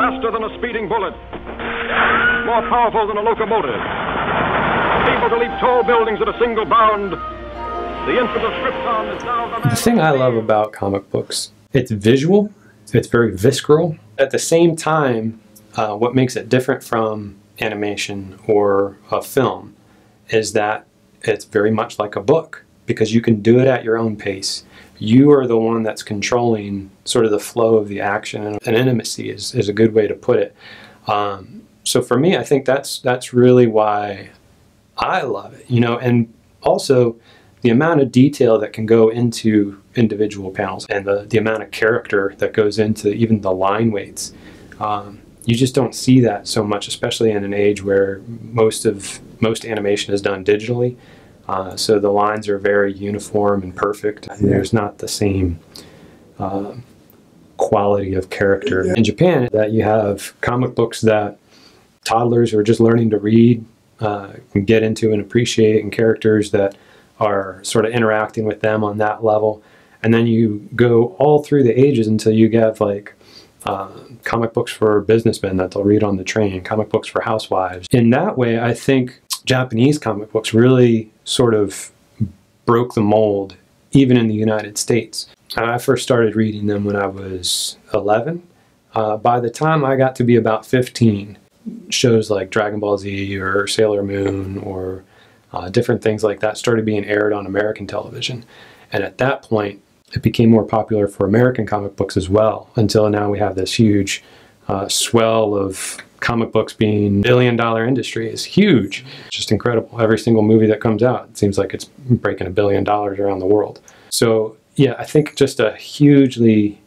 faster than a speeding bullet, more powerful than a locomotive, able to leap tall buildings at a single bound. The infant of Krypton is now the man. The thing I love about comic books, it's visual, it's very visceral. At the same time, what makes it different from animation or a film is that it's very much like a book, because you can do it at your own pace. You are the one that's controlling sort of the flow of the action, and intimacy is a good way to put it. So for me, I think that's really why I love it, you know, and also the amount of detail that can go into individual panels and the amount of character that goes into even the line weights. You just don't see that so much, especially in an age where most animation is done digitally. So the lines are very uniform and perfect. And there's not the same quality of character. In Japan, that you have comic books that toddlers who are just learning to read can get into and appreciate, and characters that are sort of interacting with them on that level. And then you go all through the ages until you get like comic books for businessmen that they'll read on the train, comic books for housewives. In that way, I think Japanese comic books really sort of broke the mold, even in the United States. I first started reading them when I was 11. By the time I got to be about 15, shows like Dragon Ball Z or Sailor Moon or different things like that started being aired on American television. And at that point, it became more popular for American comic books as well, until now we have this huge swell of comic books being $1 billion industry. Is huge. It's just incredible. Every single movie that comes out, it seems like it's breaking $1 billion around the world. So yeah, I think just a hugely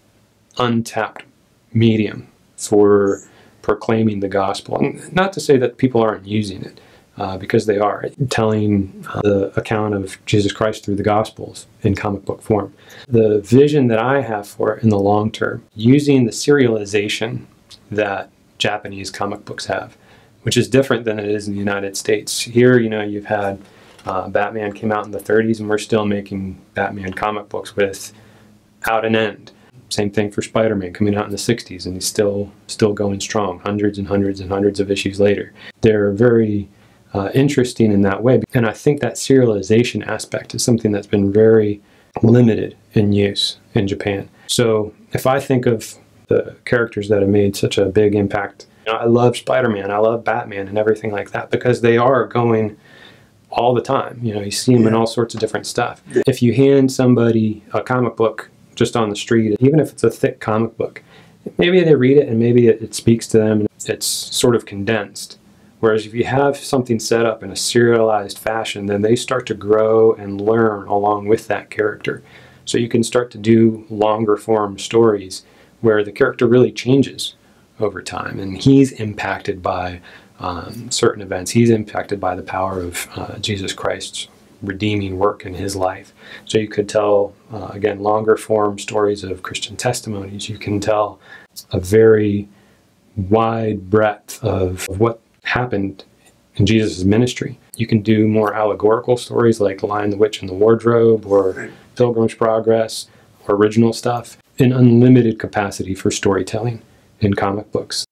untapped medium for proclaiming the gospel. And not to say that people aren't using it, because they are, telling the account of Jesus Christ through the Gospels in comic book form. The vision that I have for it in the long term, using the serialization that Japanese comic books have, which is different than it is in the United States. Here, you know, you've had Batman came out in the 30s, and we're still making Batman comic books without an end. Same thing for Spider-Man coming out in the 60s, and he's still going strong, hundreds and hundreds and hundreds of issues later. They're very interesting in that way, and I think that serialization aspect is something that's been very limited in use in Japan. So if I think of the characters that have made such a big impact, you know, I love Spider-Man, I love Batman and everything like that, because they are going all the time. You know, you see them in all sorts of different stuff. If you hand somebody a comic book just on the street, even if it's a thick comic book, maybe they read it and maybe it speaks to them and it's sort of condensed. Whereas if you have something set up in a serialized fashion, then they start to grow and learn along with that character. So you can start to do longer form stories where the character really changes over time, and he's impacted by certain events. He's impacted by the power of Jesus Christ's redeeming work in his life. So you could tell, again, longer form stories of Christian testimonies. You can tell a very wide breadth of what happened in Jesus' ministry. You can do more allegorical stories like Lion, the Witch, and the Wardrobe, or Pilgrim's Progress, or original stuff, in unlimited capacity for storytelling in comic books.